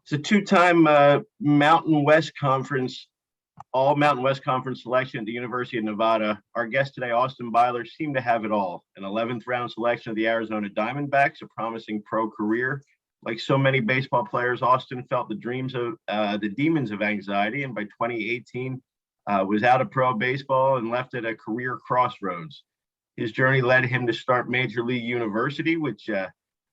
It's a two-time Mountain West Conference, all Mountain West Conference selection at the University of Nevada. Our guest today, Austin Byler, seemed to have it all. An 11th round selection of the Arizona Diamondbacks, a promising pro career. Like so many baseball players, Austin felt the demons of anxiety, and by 2018 was out of pro baseball and left at a career crossroads. His journey led him to start Major League University, which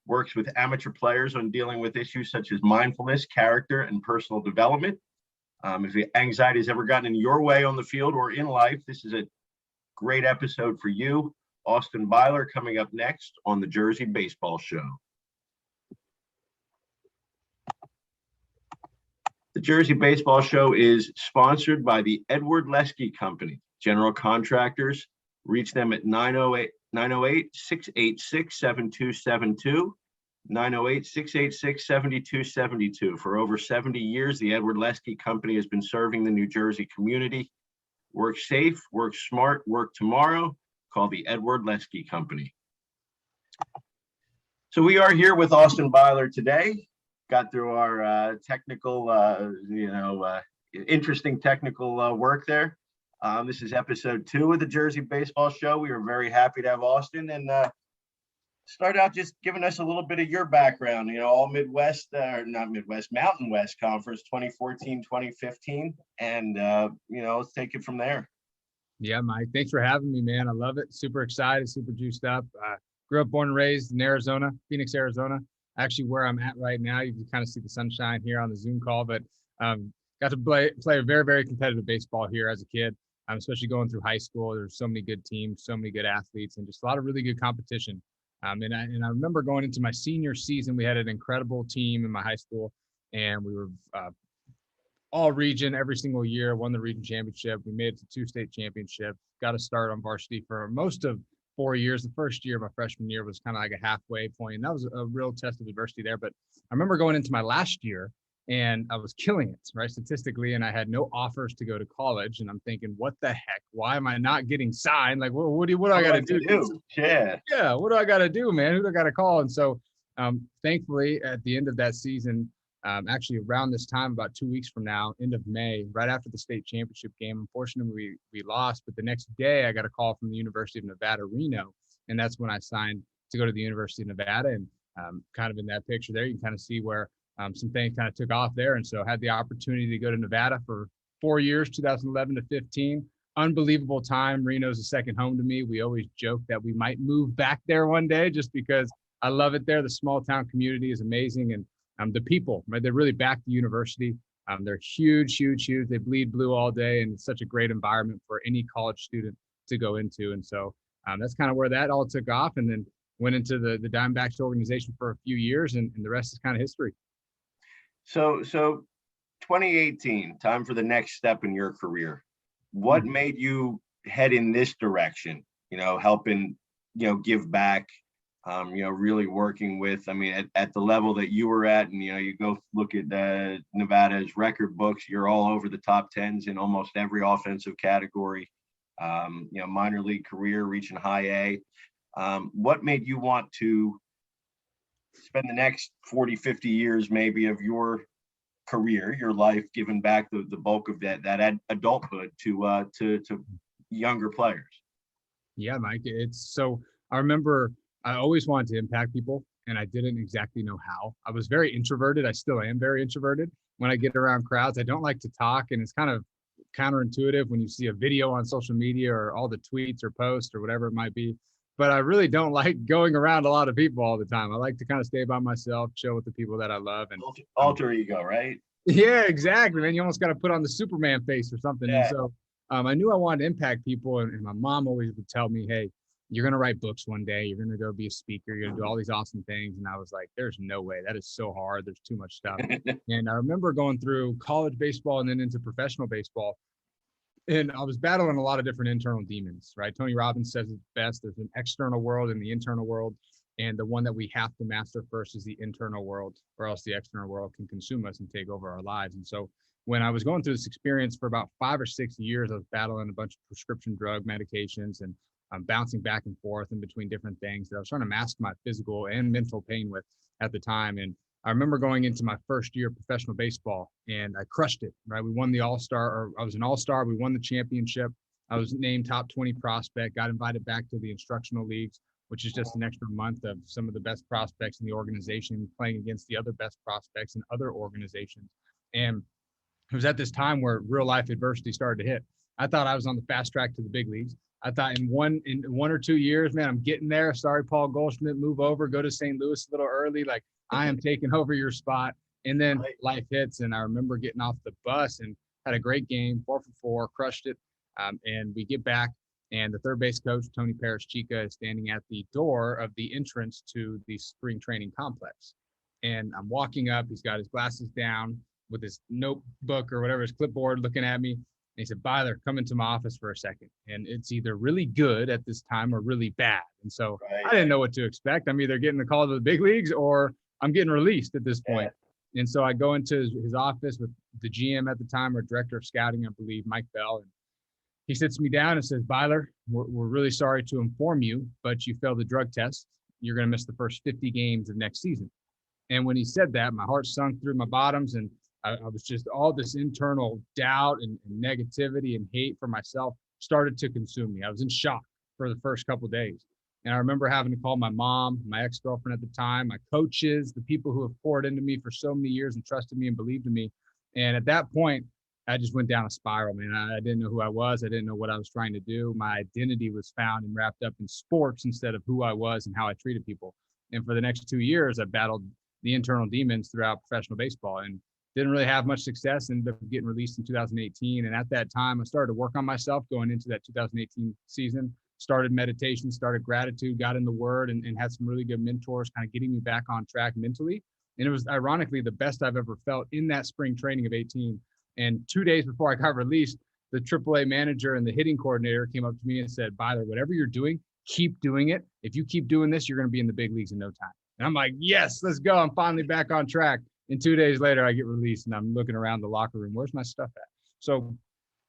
works with amateur players on dealing with issues such as mindfulness, character, and personal development. If anxiety has ever gotten in your way on the field or in life, this is a great episode for you. Austin Byler coming up next on the Jersey Baseball Show. The Jersey Baseball Show is sponsored by the Edward Lesky Company, general contractors. Reach them at 908-686-7272, 908-686-7272. For over 70 years, the Edward Lesky Company has been serving the New Jersey community. Work safe, work smart, work tomorrow. Call the Edward Lesky Company. So we are here with Austin Byler today. Got through our interesting technical work there. This is episode 2 of the Jersey Baseball Show. We are very happy to have Austin and start out just giving us a little bit of your background. All Midwest, not Midwest, Mountain West Conference 2014, 2015. And, let's take it from there. Yeah, Mike, thanks for having me, man. I love it. Super excited, super juiced up. Grew up, born and raised in Arizona, Phoenix, Arizona. Actually, where I'm at right now, you can kind of see the sunshine here on the Zoom call, but got to play a very, very competitive baseball here as a kid, especially going through high school. There's so many good teams, so many good athletes, and just a lot of really good competition. And I remember going into my senior season, we had an incredible team in my high school, and we were all region every single year, won the region championship. We made it to 2 state championships, got to start on varsity for most of 4 years. The first year, my freshman year, was kind of like a halfway point, and that was a real test of adversity there. But I remember going into my last year, and I was killing it, right, statistically, and I had no offers to go to college. And I'm thinking, what the heck? Why am I not getting signed? Like, what do I got to do? Yeah, what do I got to do, man? Who do I got to call? And so, thankfully, at the end of that season, actually around this time, about 2 weeks from now, end of May, right after the state championship game, unfortunately, we lost. But the next day, I got a call from the University of Nevada, Reno, and that's when I signed to go to the University of Nevada. And kind of in that picture there, you can kind of see where some things kind of took off there. And so had the opportunity to go to Nevada for 4 years, 2011 to 15. Unbelievable time. Reno's a second home to me. We always joke that we might move back there one day just because I love it there. The small town community is amazing. And the people, right? They really back the university. They're huge, huge, huge. They bleed blue all day, and it's such a great environment for any college student to go into. And so that's kind of where that all took off, and then went into the Diamondbacks organization for a few years, and the rest is kind of history. So 2018, time for the next step in your career. What made you head in this direction? Helping, give back. Really working with, at the level that you were at, and, you go look at Nevada's record books, you're all over the top 10s in almost every offensive category, minor league career, reaching high A. What made you want to spend the next 40, 50 years maybe of your career, your life, giving back the bulk of that adulthood to younger players? Yeah, Mike, I remember I always wanted to impact people, and I didn't exactly know how. I was very introverted. I still am very introverted. When I get around crowds, I don't like to talk, and it's kind of counterintuitive when you see a video on social media or all the tweets or posts or whatever it might be. But I really don't like going around a lot of people all the time. I like to kind of stay by myself, chill with the people that I love. And alter ego, right? Yeah, exactly, man. You almost got to put on the Superman face or something. Yeah. And so I knew I wanted to impact people, and my mom always would tell me, hey, you're going to write books one day. You're going to go be a speaker. You're going to do all these awesome things. And I was like, there's no way. That is so hard. There's too much stuff. And I remember going through college baseball and then into professional baseball. And I was battling a lot of different internal demons, right? Tony Robbins says it best. There's an external world and the internal world. And the one that we have to master first is the internal world, or else the external world can consume us and take over our lives. And so when I was going through this experience for about 5 or 6 years, I was battling a bunch of prescription drug medications, and I'm bouncing back and forth in between different things that I was trying to mask my physical and mental pain with at the time. And I remember going into my first year of professional baseball and I crushed it, right? We won the All-Star, or I was an All-Star. We won the championship. I was named top 20 prospect, got invited back to the instructional leagues, which is just an extra month of some of the best prospects in the organization playing against the other best prospects in other organizations. And it was at this time where real life adversity started to hit. I thought I was on the fast track to the big leagues. I thought in 1 or 2 years, man, I'm getting there. Sorry, Paul Goldschmidt, move over, go to St. Louis a little early. Like, I am taking over your spot. And then life hits. And I remember getting off the bus and had a great game, 4 for 4, crushed it. And we get back, and the third base coach, Tony Paris Chica, is standing at the door of the entrance to the spring training complex. And I'm walking up. He's got his glasses down with his notebook or whatever, his clipboard, looking at me. And he said, Byler, come into my office for a second. And it's either really good at this time or really bad. And so I didn't know what to expect. I'm either getting the call to the big leagues or I'm getting released at this point. And so I go into his office with the GM at the time, or director of scouting, I believe, Mike Bell. And he sits me down and says, Byler, we're really sorry to inform you, but you failed the drug test. You're going to miss the first 50 games of next season. And when he said that, my heart sunk through my bottoms, and I was just, all this internal doubt and negativity and hate for myself started to consume me. I was in shock for the first couple of days. And I remember having to call my mom, my ex-girlfriend at the time, my coaches, the people who have poured into me for so many years and trusted me and believed in me. And at that point, I just went down a spiral, man. I didn't know who I was. I didn't know what I was trying to do. My identity was found and wrapped up in sports instead of who I was and how I treated people. And for the next 2 years, I battled the internal demons throughout professional baseball and didn't really have much success. Ended up getting released in 2018. And at that time, I started to work on myself going into that 2018 season, started meditation, started gratitude, got in the word, and had some really good mentors kind of getting me back on track mentally. And it was ironically the best I've ever felt in that spring training of 18. And 2 days before I got released, the AAA manager and the hitting coordinator came up to me and said, Byler, whatever you're doing, keep doing it. If you keep doing this, you're going to be in the big leagues in no time. And I'm like, yes, let's go. I'm finally back on track. And 2 days later, I get released and I'm looking around the locker room. Where's my stuff at? So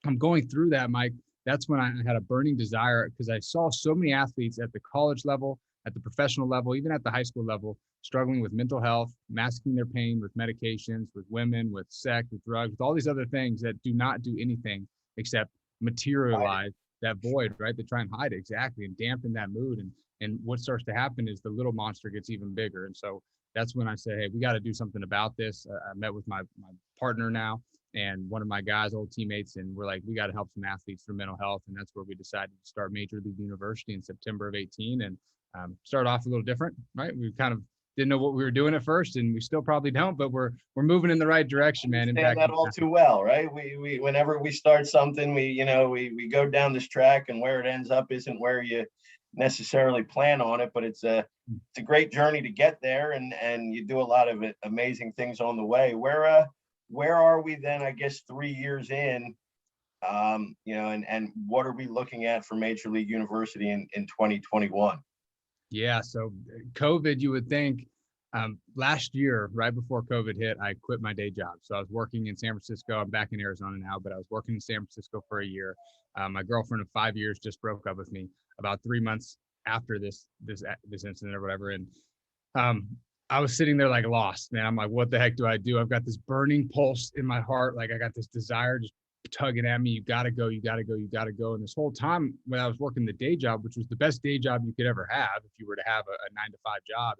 I'm going through that, Mike. That's when I had a burning desire, because I saw so many athletes at the college level, at the professional level, even at the high school level, struggling with mental health, masking their pain with medications, with women, with sex, with drugs, with all these other things that do not do anything except materialize that void, right? They try and hide it, exactly, and dampen that mood. And what starts to happen is the little monster gets even bigger. And so that's when I say, hey, we got to do something about this. I met with my partner now and one of my guys, old teammates, and we're like, we got to help some athletes through mental health. And that's where we decided to start Major League University in September of 18 and start off a little different, right? We kind of didn't know what we were doing at first, and we still probably don't, but we're moving in the right direction, man. In fact, that all too well, right? We whenever we start something, we go down this track, and where it ends up isn't where you necessarily plan on it, but it's a great journey to get there, and you do a lot of amazing things on the way. Where are we then, I guess, 3 years in, and what are we looking at for Major League University in 2021? Yeah. So COVID, you would think, last year, right before COVID hit, I quit my day job. So I was working in San Francisco. I'm back in Arizona now, but I was working in San Francisco for a year. My girlfriend of 5 years just broke up with me about 3 months after this incident or whatever. And I was sitting there like lost, man. I'm like, what the heck do I do? I've got this burning pulse in my heart. Like, I got this desire just tugging at me. You got to go, you got to go, you got to go. And this whole time when I was working the day job, which was the best day job you could ever have if you were to have a 9-to-5 job.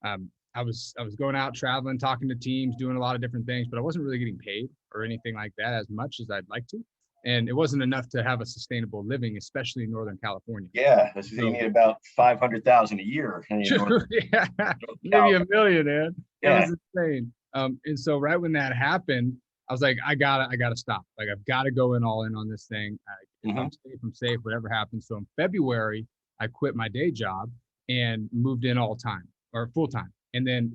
And, I was going out traveling, talking to teams, doing a lot of different things, but I wasn't really getting paid or anything like that as much as I'd like to. And it wasn't enough to have a sustainable living, especially in Northern California. Yeah, you need about 500,000 a year. Yeah, maybe $1 million, man. Yeah. It was insane. And so right when that happened, I was like, I gotta stop. Like, I've got to go all in on this thing. If I'm safe, whatever happens. So in February, I quit my day job and moved in full time. And then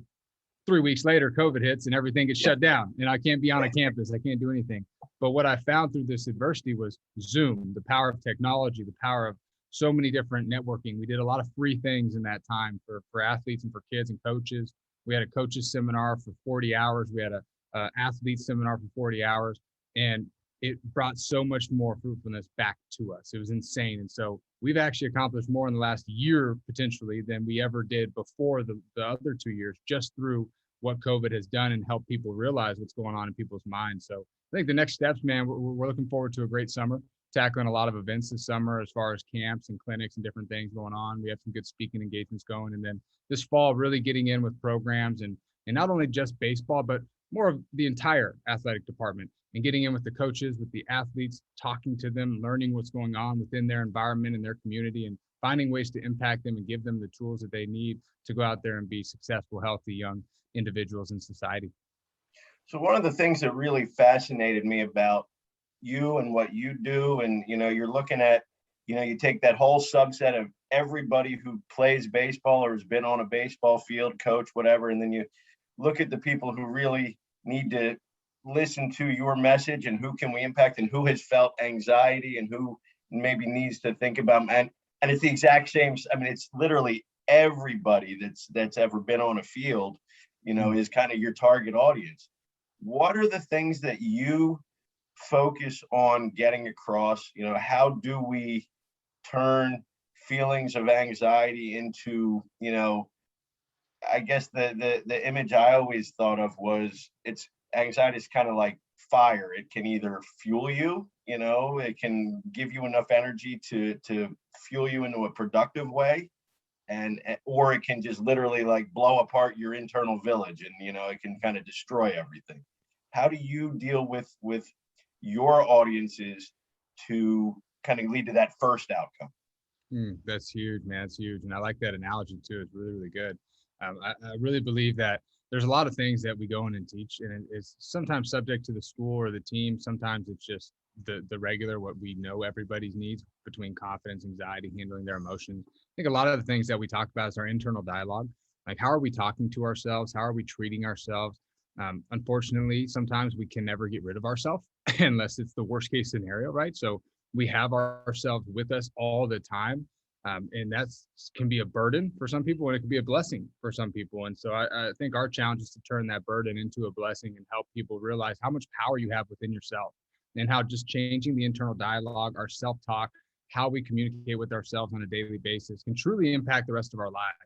3 weeks later, COVID hits and everything gets shut down, and I can't be on a campus. I can't do anything. But what I found through this adversity was Zoom, the power of technology, the power of so many different networking. We did a lot of free things in that time for athletes and for kids and coaches. We had a coaches seminar for 40 hours. We had a athlete seminar for 40 hours, and it brought so much more fruitfulness back to us. It was insane. And so we've actually accomplished more in the last year potentially than we ever did before the other 2 years, just through what COVID has done and help people realize what's going on in people's minds. So I think the next steps, man, we're looking forward to a great summer, tackling a lot of events this summer as far as camps and clinics and different things going on. We have some good speaking engagements going. And then this fall, really getting in with programs and not only just baseball, but more of the entire athletic department and getting in with the coaches, with the athletes, talking to them, learning what's going on within their environment and their community, and finding ways to impact them and give them the tools that they need to go out there and be successful, healthy, young individuals in society. So one of the things that really fascinated me about you and what you do, and you're looking at, you take that whole subset of everybody who plays baseball or has been on a baseball field, coach, whatever, and then you look at the people who really need to listen to your message and who can we impact and who has felt anxiety and who maybe needs to think about, and it's the exact same. I mean, it's literally everybody that's ever been on a field, is kind of your target audience. What are the things that you focus on getting across? How do we turn feelings of anxiety into, I guess the image I always thought of was anxiety is kind of like fire. It can either fuel you, it can give you enough energy to fuel you into a productive way, or it can just literally like blow apart your internal village, and it can kind of destroy everything. How do you deal with your audiences to kind of lead to that first outcome? That's huge, man. It's huge. And I like that analogy too. It's really, really good. I really believe that there's a lot of things that we go in and teach, and it's sometimes subject to the school or the team. Sometimes it's just the regular, what we know everybody's needs between confidence, anxiety, handling their emotions. I think a lot of the things that we talk about is our internal dialogue. Like, how are we talking to ourselves? How are we treating ourselves? Unfortunately, sometimes we can never get rid of ourselves unless it's the worst case scenario, right? So we have ourselves with us all the time. And that can be a burden for some people, and it can be a blessing for some people. And so I think our challenge is to turn that burden into a blessing and help people realize how much power you have within yourself, and how just changing the internal dialogue, our self-talk, how we communicate with ourselves on a daily basis can truly impact the rest of our lives.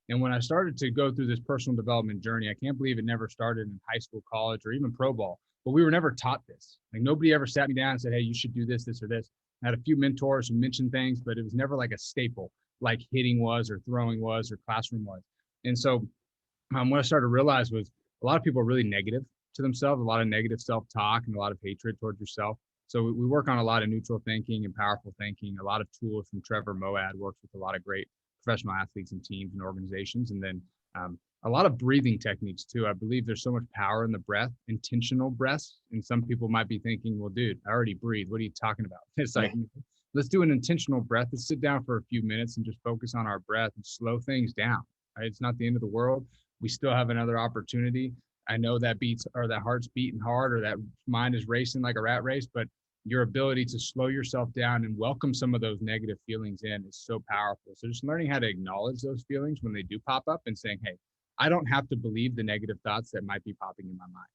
And when I started to go through this personal development journey, I can't believe it never started in high school, college, or even pro ball, but we were never taught this. Like, nobody ever sat me down and said, hey, you should do this, this, or this. I had a few mentors who mentioned things, but it was never like a staple, like hitting was, or throwing was, or classroom was. And so what I started to realize was a lot of people are really negative to themselves, a lot of negative self-talk and a lot of hatred towards yourself. So we work on a lot of neutral thinking and powerful thinking, a lot of tools from Trevor Moad, works with a lot of great professional athletes and teams and organizations. And then a lot of breathing techniques too. I believe there's so much power in the breath, intentional breaths. And some people might be thinking, well, dude, I already breathe. What are you talking about? It's like, let's do an intentional breath. Let's sit down for a few minutes and just focus on our breath and slow things down. Right? It's not the end of the world. We still have another opportunity. I know that that heart's beating hard, or that mind is racing like a rat race, but your ability to slow yourself down and welcome some of those negative feelings in is so powerful. So just learning how to acknowledge those feelings when they do pop up and saying, hey, I don't have to believe the negative thoughts that might be popping in my mind.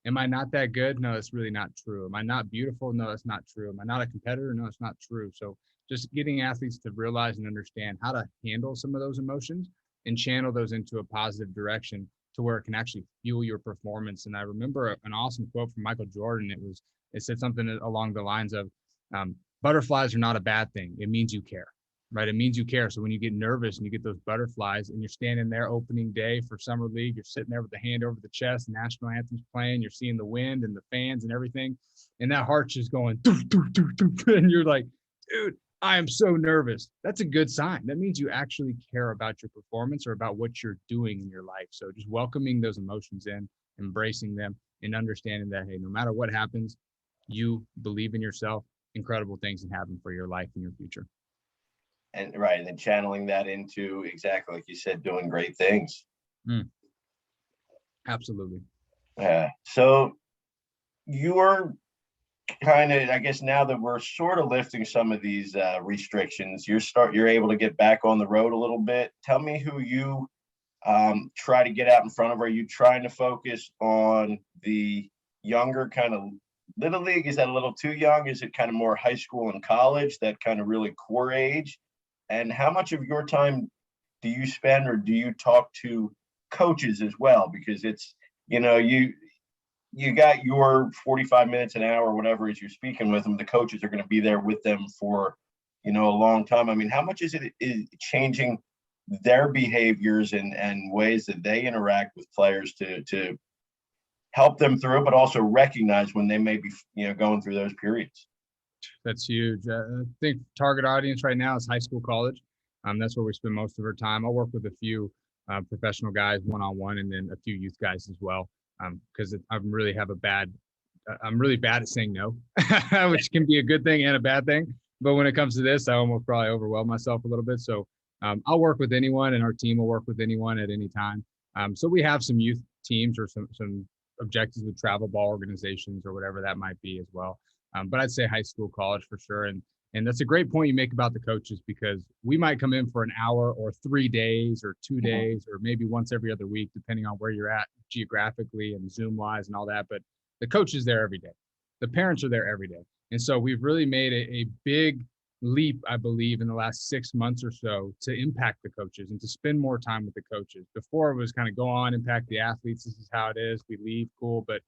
Am I not that good? No, that's really not true. Am I not beautiful? No, that's not true. Am I not a competitor? No, it's not true. So just getting athletes to realize and understand how to handle some of those emotions and channel those into a positive direction to where it can actually fuel your performance. And I remember an awesome quote from Michael Jordan. It said something along the lines of, butterflies are not a bad thing. It means you care. Right? It means you care. So when you get nervous and you get those butterflies and you're standing there opening day for summer league, you're sitting there with the hand over the chest, national anthem's playing, you're seeing the wind and the fans and everything. And that heart's just going, doo, doo, doo, doo, and you're like, dude, I am so nervous. That's a good sign. That means you actually care about your performance or about what you're doing in your life. So just welcoming those emotions in, embracing them, and understanding that, hey, no matter what happens, you believe in yourself, incredible things can happen for your life and your future. And right, and then channeling that into, exactly like you said, doing great things. Absolutely. Yeah. So you're kind of, I guess now that we're sort of lifting some of these restrictions, you're able to get back on the road a little bit. Tell me who you try to get out in front of. Are you trying to focus on the younger kind of little league? Is that a little too young? Is it kind of more high school and college, that kind of really core age? And how much of your time do you spend, or do you talk to coaches as well, because it's, you got your 45 minutes, an hour, whatever, as you're speaking with them. The coaches are going to be there with them for, a long time. I mean, how much is changing their behaviors and ways that they interact with players to help them through, but also recognize when they may be, going through those periods? That's huge. I think target audience right now is high school, college. That's where we spend most of our time. I'll work with a few professional guys one-on-one, and then a few youth guys as well. Because I'm really bad at saying no, which can be a good thing and a bad thing. But when it comes to this, I almost probably overwhelm myself a little bit. So I'll work with anyone, and our team will work with anyone at any time. So we have some youth teams or some objectives with travel ball organizations or whatever that might be as well. But I'd say high school, college for sure. And that's a great point you make about the coaches, because we might come in for an hour or 3 days or 2 days or maybe once every other week, depending on where you're at geographically and Zoom wise and all that. But the coach is there every day. The parents are there every day. And so we've really made a big leap, I believe, in the last 6 months or so to impact the coaches and to spend more time with the coaches. Before it was kind of go on, impact the athletes. This is how it is. We leave, cool. But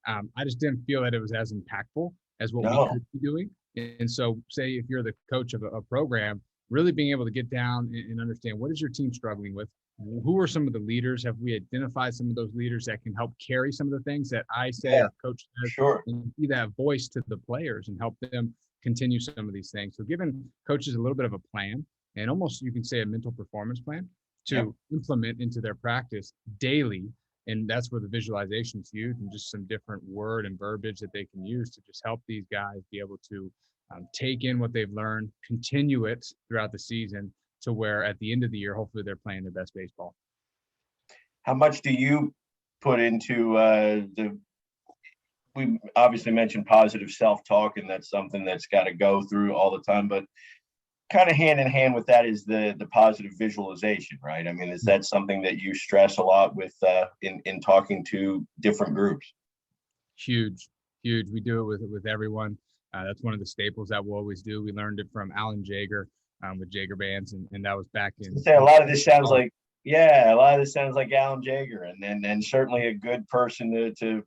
I just didn't feel that it was as impactful as what we could be doing. And so say if you're the coach of a program, really being able to get down and understand, what is your team struggling with? Who are some of the leaders? Have we identified some of those leaders that can help carry some of the things that I say or coach says? Sure. And be that voice to the players and help them continue some of these things. So giving coaches a little bit of a plan, and almost you can say a mental performance plan to implement into their practice daily. And that's where the visualization is huge, and just some different word and verbiage that they can use to just help these guys be able to take in what they've learned, continue it throughout the season, to where at the end of the year, hopefully they're playing their best baseball. How much do you put into we obviously mentioned positive self-talk, and that's something that's got to go through all the time, but kind of hand in hand with that is the positive visualization, right? I mean, is that something that you stress a lot with in talking to different groups? Huge. We do it with everyone. That's one of the staples that we'll always do. We learned it from Alan Jaeger with Jaeger bands, and that was back in. A lot of this sounds like Alan Jaeger, and certainly a good person to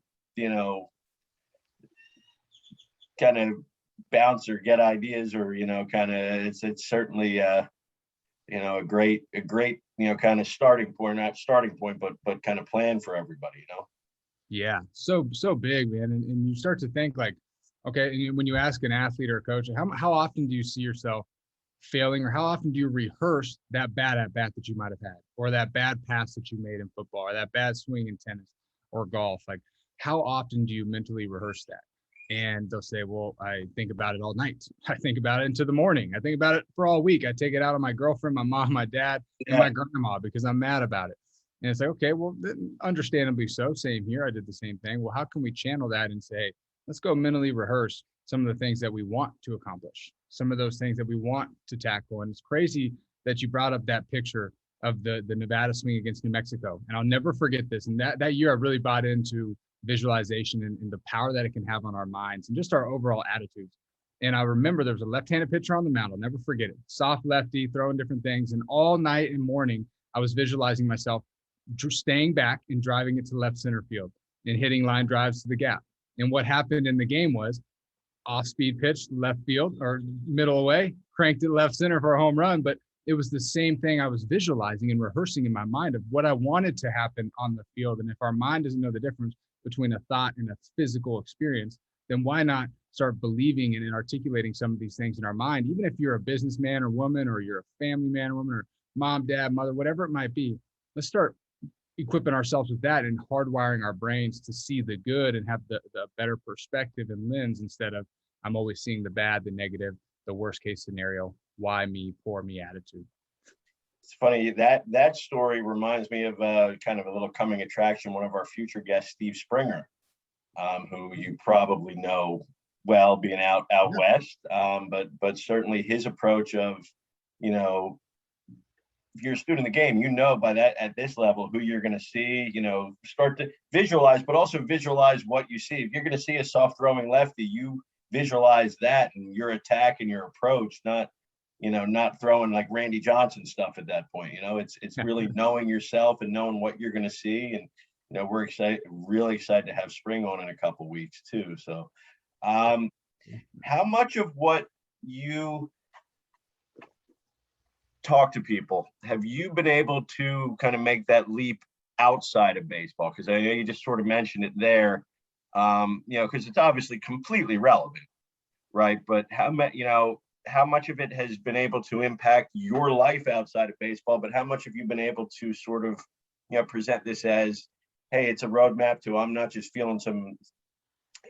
kind of bounce or get ideas, or kind of it's certainly a great kind of starting point, not starting point, but kind of plan for everybody. Yeah, so big, man. And you start to think like, okay, when you ask an athlete or a coach, how often do you see yourself failing, or how often do you rehearse that bad at bat that you might have had, or that bad pass that you made in football, or that bad swing in tennis or golf? Like, how often do you mentally rehearse that? And they'll say, well, I think about it all night. I think about it into the morning. I think about it for all week. I take it out on my girlfriend, my mom, my dad, and my grandma, because I'm mad about it. And it's like, okay, well, understandably so. Same here. I did the same thing. Well, how can we channel that and say, let's go mentally rehearse some of the things that we want to accomplish, some of those things that we want to tackle? And it's crazy that you brought up that picture of the Nevada swing against New Mexico. And I'll never forget this. And that year I really bought into visualization and the power that it can have on our minds and just our overall attitudes. And I remember there was a left-handed pitcher on the mound. I'll never forget it. Soft lefty, throwing different things. And all night and morning, I was visualizing myself staying back and driving it to left center field and hitting line drives to the gap. And what happened in the game was off-speed pitch, left field or middle away, cranked it left center for a home run. But it was the same thing I was visualizing and rehearsing in my mind of what I wanted to happen on the field. And if our mind doesn't know the difference between a thought and a physical experience, then why not start believing and articulating some of these things in our mind? Even if you're a businessman or woman, or you're a family man or woman, or mom, dad, mother, whatever it might be, let's start equipping ourselves with that and hardwiring our brains to see the good and have the better perspective and lens, instead of I'm always seeing the bad, the negative, the worst case scenario, why me, poor me attitude. It's funny that story reminds me of kind of a little coming attraction. One of our future guests, Steve Springer, who you probably know well, being out west, but certainly his approach of, if you're a student of the game, by that at this level who you're going to see, start to visualize, but also visualize what you see. If you're going to see a soft throwing lefty, you visualize that and your attack and your approach, not not throwing like Randy Johnson stuff at that point. It's really knowing yourself and knowing what you're going to see. And, we're really excited to have spring on in a couple of weeks too. So, how much of what you talk to people have you been able to kind of make that leap outside of baseball? Because I know you just sort of mentioned it there, because it's obviously completely relevant, right? But how much of it has been able to impact your life outside of baseball, but how much have you been able to sort of, present this as, hey, it's a roadmap to, I'm not just feeling some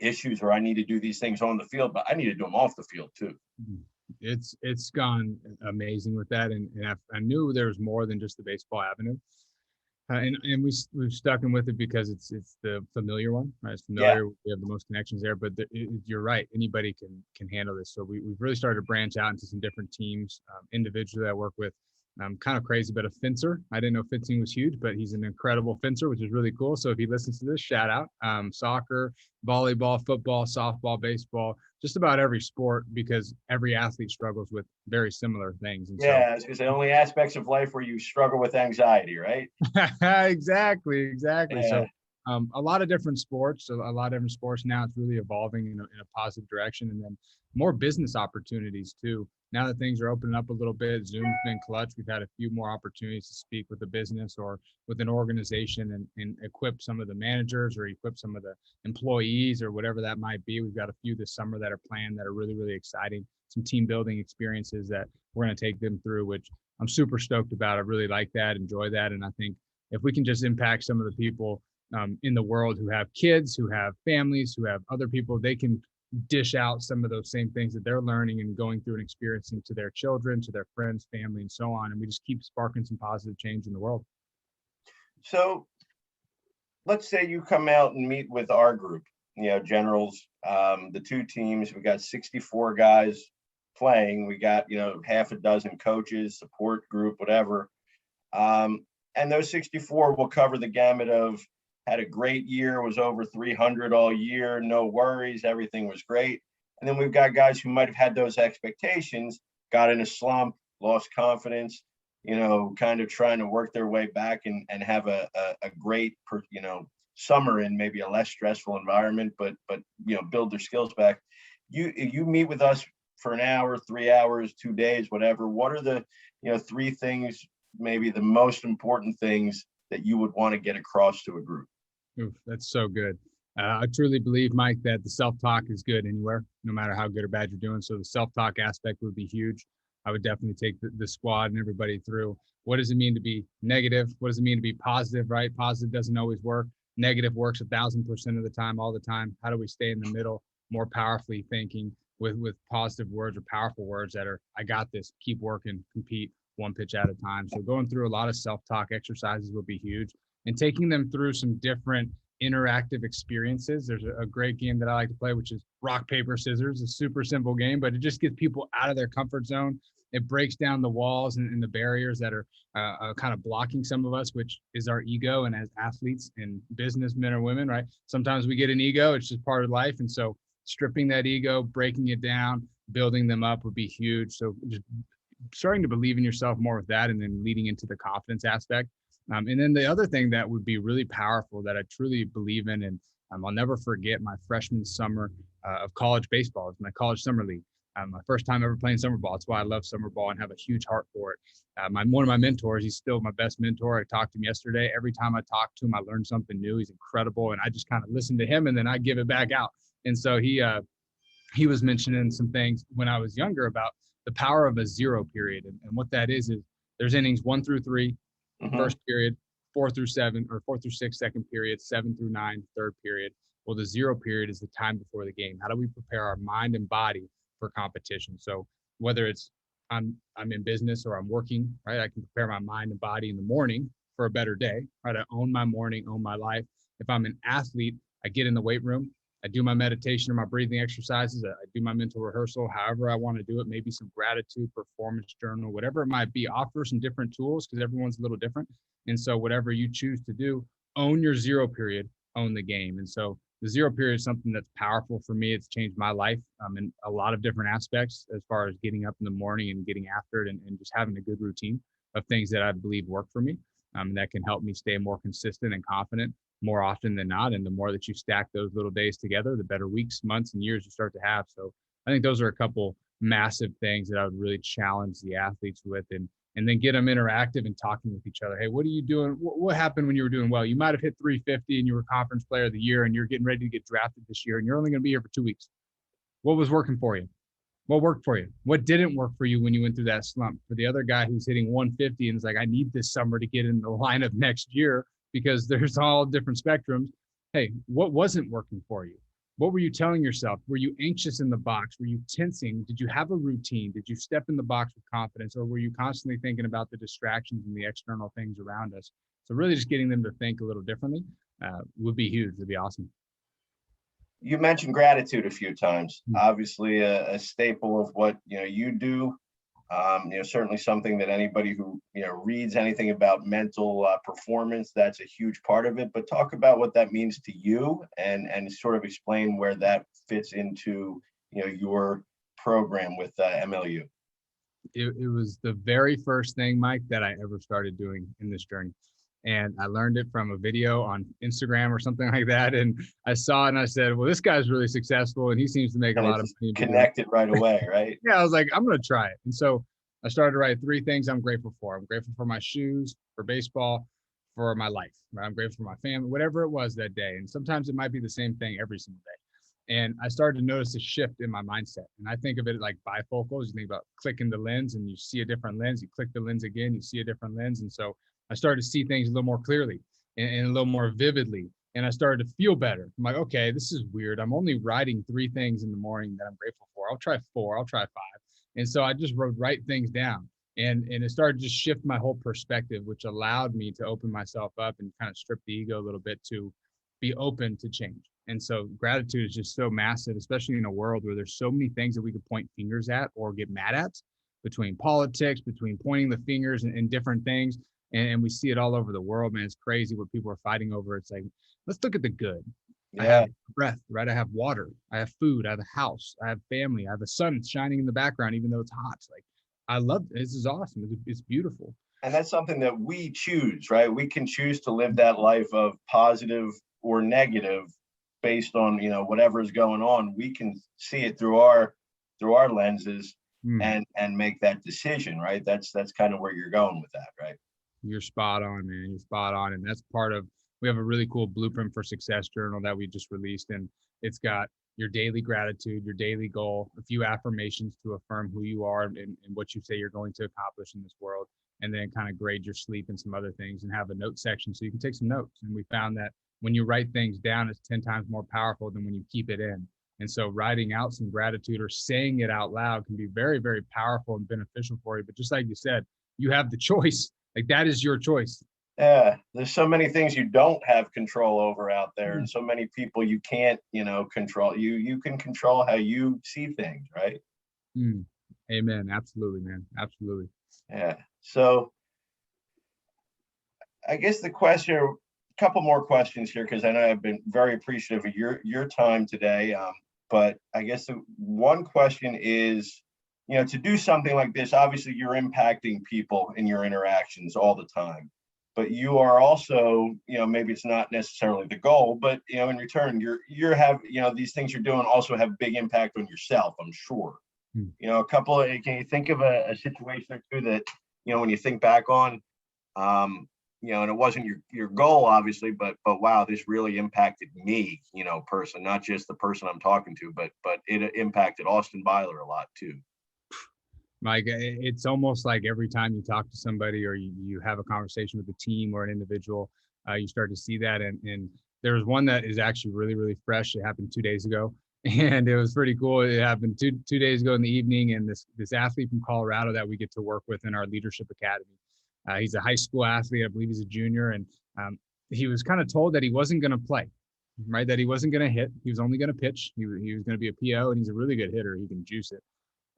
issues or I need to do these things on the field, but I need to do them off the field too. It's gone amazing with that. And I knew there was more than just the baseball avenue. And we've stuck in with it because it's the familiar one, right? It's familiar. Yeah. We have the most connections there, but you're right. Anybody can handle this. So we've really started to branch out into some different teams. Individually, I work with, I'm kind of crazy, but a fencer. I didn't know fencing was huge, but he's an incredible fencer, which is really cool. So if he listens to this, shout out. Soccer, volleyball, football, softball, baseball, just about every sport, because every athlete struggles with very similar things. And I was going to say, only aspects of life where you struggle with anxiety, right? Exactly. Yeah. So a lot of different sports, now. It's really evolving in a positive direction, and then more business opportunities too. Now that things are opening up a little bit, Zoom's been clutch. We've had a few more opportunities to speak with a business or with an organization and equip some of the managers or equip some of the employees or whatever that might be. We've got a few this summer that are planned that are really, really exciting. Some team building experiences that we're going to take them through, which I'm super stoked about. I really like that, enjoy that. And I think if we can just impact some of the people in the world who have kids, who have families, who have other people, they can dish out some of those same things that they're learning and going through and experiencing to their children, to their friends, family, and so on. And we just keep sparking some positive change in the world. So let's say you come out and meet with our group, generals, the two teams. We got 64 guys playing. We got, half a dozen coaches, support group, whatever. And those 64 will cover the gamut of had a great year, was over 300 all year, no worries, everything was great. And then we've got guys who might have had those expectations, got in a slump, lost confidence, kind of trying to work their way back and have a great, summer in maybe a less stressful environment, but build their skills back. You meet with us for an hour, 3 hours, 2 days, whatever. What are the, three things, maybe the most important things that you would want to get across to a group? Oof, that's so good. I truly believe, Mike, that the self-talk is good anywhere, no matter how good or bad you're doing. So the self-talk aspect would be huge. I would definitely take the squad and everybody through. What does it mean to be negative? What does it mean to be positive, right? Positive doesn't always work. Negative works 1,000% of the time, all the time. How do we stay in the middle, more powerfully thinking with positive words or powerful words that are, I got this, keep working, compete one pitch at a time. So going through a lot of self-talk exercises would be huge, and taking them through some different interactive experiences. There's a great game that I like to play, which is rock, paper, scissors. A super simple game, but it just gets people out of their comfort zone. It breaks down the walls and the barriers that are kind of blocking some of us, which is our ego. And as athletes and businessmen or women, right? Sometimes we get an ego. It's just part of life. And so stripping that ego, breaking it down, building them up would be huge. So just starting to believe in yourself more with that, and then leading into the confidence aspect. And then the other thing that would be really powerful that I truly believe in, and I'll never forget my freshman summer of college baseball. It's my college summer league. My first time ever playing summer ball. That's why I love summer ball and have a huge heart for it. One of my mentors, he's still my best mentor. I talked to him yesterday. Every time I talk to him, I learn something new. He's incredible. And I just kind of listen to him and then I give it back out. And so he was mentioning some things when I was younger about the power of a zero period. And what that is there's innings 1 through 3, first period, 4 through 7, or 4 through 6, second period, 7 through 9, third period. Well, the zero period is the time before the game. How do we prepare our mind and body for competition? So whether it's I'm in business or I'm working, right? I can prepare my mind and body in the morning for a better day, right? I own my morning, own my life. If I'm an athlete, I get in the weight room, I do my meditation or my breathing exercises, I do my mental rehearsal, however I want to do it, maybe some gratitude, performance journal, whatever it might be. Offer some different tools because everyone's a little different. And so whatever you choose to do, own your zero period, own the game. And so the 0 period is something that's powerful for me. It's changed my life in a lot of different aspects, as far as getting up in the morning and getting after it, and just having a good routine of things that I believe work for me. That can help me stay more consistent and confident more often than not. And the more that you stack those little days together, the better weeks, months, and years you start to have. So I think those are a couple massive things that I would really challenge the athletes with, and then get them interactive and talking with each other. Hey, what are you doing? What happened when you were doing well? You might have hit 350 and you were conference player of the year and you're getting ready to get drafted this year and you're only going to be here for 2 weeks. What was working for you? What worked for you? What didn't work for you when you went through that slump? For the other guy who's hitting 150 and is like, I need this summer to get in the lineup next year because there's all different spectrums. Hey, what wasn't working for you? What were you telling yourself? Were you anxious in the box? Were you tensing? Did you have a routine? Did you step in the box with confidence? Or were you constantly thinking about the distractions and the external things around us? So really just getting them to think a little differently would be huge. Would be awesome. You mentioned gratitude a few times. Mm. Obviously, a staple of what you do. Certainly something that anybody who reads anything about mental performance, that's a huge part of it. But talk about what that means to you, and sort of explain where that fits into your program with MLU. It was the very first thing, Mike, that I ever started doing in this journey. And I learned it from a video on Instagram or something like that. And I saw it and I said, well, this guy's really successful and he seems to make a lot of money. Connected right away, right? Yeah, I was like, I'm going to try it. And so I started to write 3 things I'm grateful for. I'm grateful for my shoes, for baseball, for my life. Right? I'm grateful for my family, whatever it was that day. And sometimes it might be the same thing every single day. And I started to notice a shift in my mindset. And I think of it like bifocals. You think about clicking the lens and you see a different lens. You click the lens again, you see a different lens. And so I started to see things a little more clearly and a little more vividly. And I started to feel better. I'm like, okay, this is weird. I'm only writing 3 things in the morning that I'm grateful for. I'll try 4, I'll try 5. And so I just write things down. And it started to just shift my whole perspective, which allowed me to open myself up and kind of strip the ego a little bit to be open to change. And so gratitude is just so massive, especially in a world where there's so many things that we could point fingers at or get mad at, between politics, between pointing the fingers and different things. And we see it all over the world, man. It's crazy what people are fighting over. It's like, let's look at the good. Yeah. I have breath, right? I have water. I have food. I have a house. I have family. I have a sun shining in the background, even though it's hot. Like, I love it. This is awesome. It's beautiful. And that's something that we choose, right? We can choose to live that life of positive or negative based on, whatever is going on. We can see it through our lenses and make that decision, right? That's kind of where you're going with that, right? You're spot on, man. You're spot on. And that's part of, we have a really cool Blueprint for Success journal that we just released. And it's got your daily gratitude, your daily goal, a few affirmations to affirm who you are and what you say you're going to accomplish in this world. And then kind of grade your sleep and some other things and have a note section so you can take some notes. And we found that when you write things down, it's 10 times more powerful than when you keep it in. And so writing out some gratitude or saying it out loud can be very, very powerful and beneficial for you. But just like you said, you have the choice. Like, that is your choice. Yeah, there's so many things you don't have control over out there, and so many people you can't, control. You can control how you see things, right? Amen. Absolutely, man. Absolutely. Yeah. So I guess the question, a couple more questions here, because I know I've been very appreciative of your time today. But I guess the one question is, to do something like this, obviously you're impacting people in your interactions all the time, but you are also, maybe it's not necessarily the goal, but, in return, you're have, these things you're doing also have big impact on yourself, I'm sure. A couple of, can you think of a situation or two that, when you think back on, and it wasn't your goal, obviously, but wow, this really impacted me, person, not just the person I'm talking to, but it impacted Austin Byler a lot too. Mike, it's almost like every time you talk to somebody or you have a conversation with a team or an individual, you start to see that. And there was one that is actually really, really fresh. It happened 2 days ago, and it was pretty cool. It happened two days ago in the evening. And this athlete from Colorado that we get to work with in our leadership academy, he's a high school athlete. I believe he's a junior. And he was kind of told that he wasn't going to play, right? That he wasn't going to hit. He was only going to pitch. He was going to be a PO, and he's a really good hitter. He can juice it.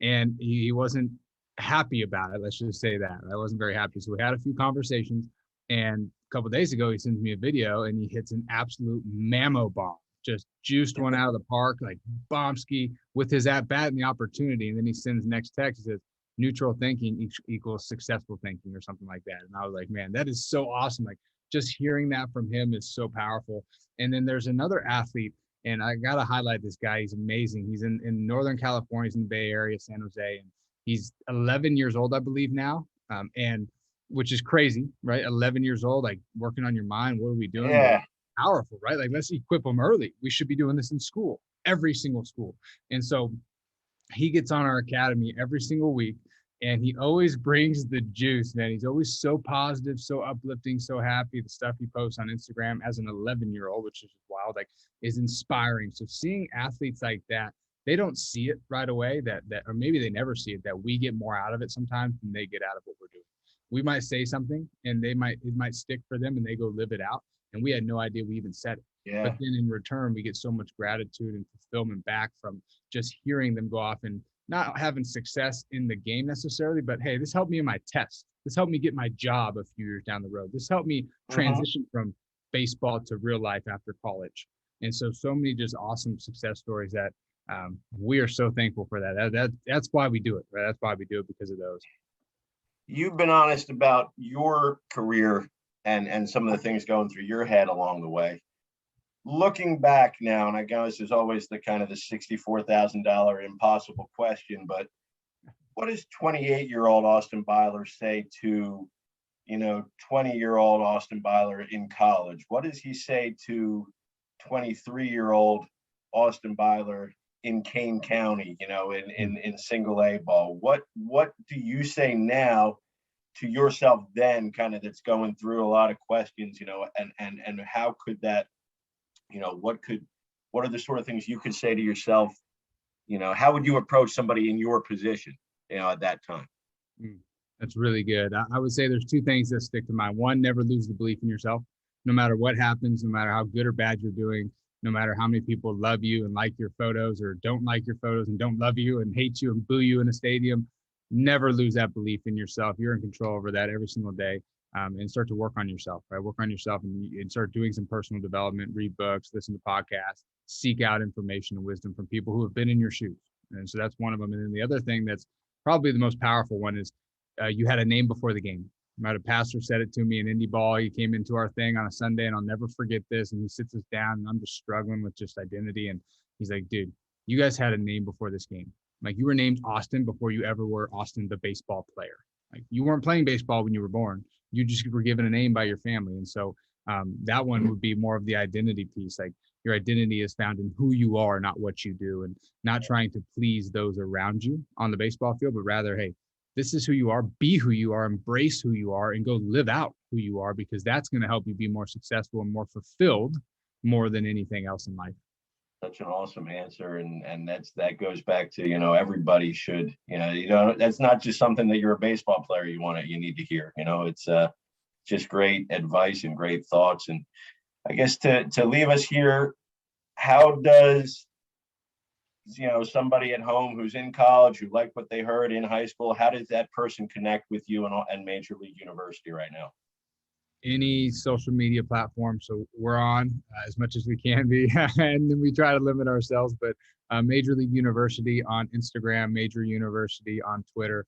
And he wasn't happy about it. Let's just say that. I wasn't very happy. So we had a few conversations. And a couple of days ago, he sends me a video and he hits an absolute mammo bomb just juiced one out of the park, like Bombsky with his at bat and the opportunity. And then he sends next text, says, neutral thinking equals successful thinking or something like that. And I was like, man, that is so awesome. Like just hearing that from him is so powerful. And then there's another athlete, and I got to highlight this guy. He's amazing. He's in Northern California. He's in the Bay Area, San Jose. And he's 11 years old, I believe now. And which is crazy, right? 11 years old, like working on your mind. What are we doing? Yeah. Powerful, right? Like let's equip them early. We should be doing this in school, every single school. And so he gets on our academy every single week, and he always brings the juice, man. He's always so positive, so uplifting, so happy. The stuff he posts on Instagram as an 11-year-old, which is wild, like is inspiring. So seeing athletes like that, they don't see it right away that, or maybe they never see it, that we get more out of it sometimes than they get out of what we're doing. We might say something and it might stick for them and they go live it out. And we had no idea we even said it. Yeah. But then in return, we get so much gratitude and fulfillment back from just hearing them go off and not having success in the game necessarily, but hey, this helped me in my test. This helped me get my job a few years down the road. This helped me transition from baseball to real life after college. And so many just awesome success stories that we are so thankful for that. That's why we do it, right? That's why we do it, because of those. You've been honest about your career and some of the things going through your head along the way. Looking back now, and I guess this is always the kind of the $64,000 impossible question, but what does 28-year-old Austin Byler say to, 20-year-old Austin Byler in college? What does he say to 23-year-old Austin Byler in Kane County, in single A ball? What do you say now to yourself then, kind of that's going through a lot of questions, and how could that, what are the sort of things you could say to yourself? How would you approach somebody in your position, at that time? That's really good. I would say there's two things that stick to mind. One, never lose the belief in yourself. No matter what happens, no matter how good or bad you're doing, no matter how many people love you and like your photos or don't like your photos and don't love you and hate you and boo you in a stadium, never lose that belief in yourself. You're in control over that every single day. And start to work on yourself, right? Work on yourself and start doing some personal development, read books, listen to podcasts, seek out information and wisdom from people who have been in your shoes. And so that's one of them. And then the other thing that's probably the most powerful one is you had a name before the game. Right? A pastor said it to me in Indy Ball. He came into our thing on a Sunday, and I'll never forget this. And he sits us down, and I'm just struggling with just identity. And he's like, dude, you guys had a name before this game. Like, you were named Austin before you ever were Austin, the baseball player. Like, you weren't playing baseball when you were born. You just were given a name by your family. And so that one would be more of the identity piece. Like, your identity is found in who you are, not what you do, and not trying to please those around you on the baseball field, but rather, hey, this is who you are, be who you are, embrace who you are, and go live out who you are, because that's going to help you be more successful and more fulfilled more than anything else in life. Such an awesome answer. And that goes back to, everybody should, that's not just something that you're a baseball player, you need to hear, it's just great advice and great thoughts. And I guess to leave us here, how does, somebody at home who's in college, who liked what they heard in high school, how does that person connect with you and Major League University right now? Any social media platform. So we're on as much as we can be, and then we try to limit ourselves, but Major League University on Instagram, Major University on Twitter.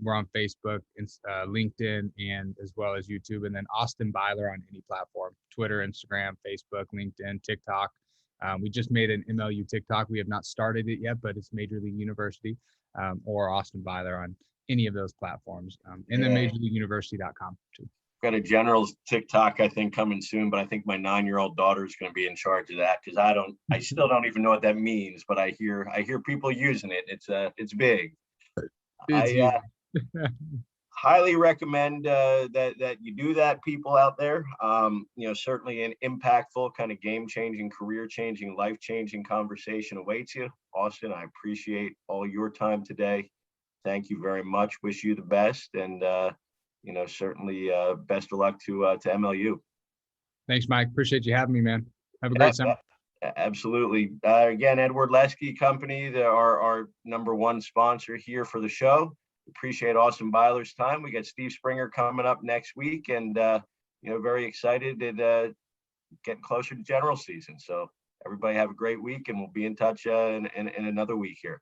We're on Facebook, LinkedIn, and as well as YouTube, and then Austin Byler on any platform, Twitter, Instagram, Facebook, LinkedIn, TikTok. We just made an MLU TikTok. We have not started it yet, but it's Major League University or Austin Byler on any of those platforms. And then MajorLeagueUniversity.com too. Got a general's TikTok, I think, coming soon, but I think my 9-year-old daughter is going to be in charge of that, because I still don't even know what that means, but I hear people using it. It's big. I highly recommend that you do that, people out there. Certainly an impactful, kind of game-changing, career-changing, life-changing conversation awaits you. Austin, I appreciate all your time today. Thank you very much. Wish you the best, and certainly best of luck to MLU. Thanks, Mike. Appreciate you having me, man. Have a great summer. Absolutely. Again, Edward Lesky Company, they are our #1 sponsor here for the show. Appreciate Austin Byler's time. We got Steve Springer coming up next week, and very excited and getting closer to general season. So Everybody have a great week, and we'll be in touch in another week here.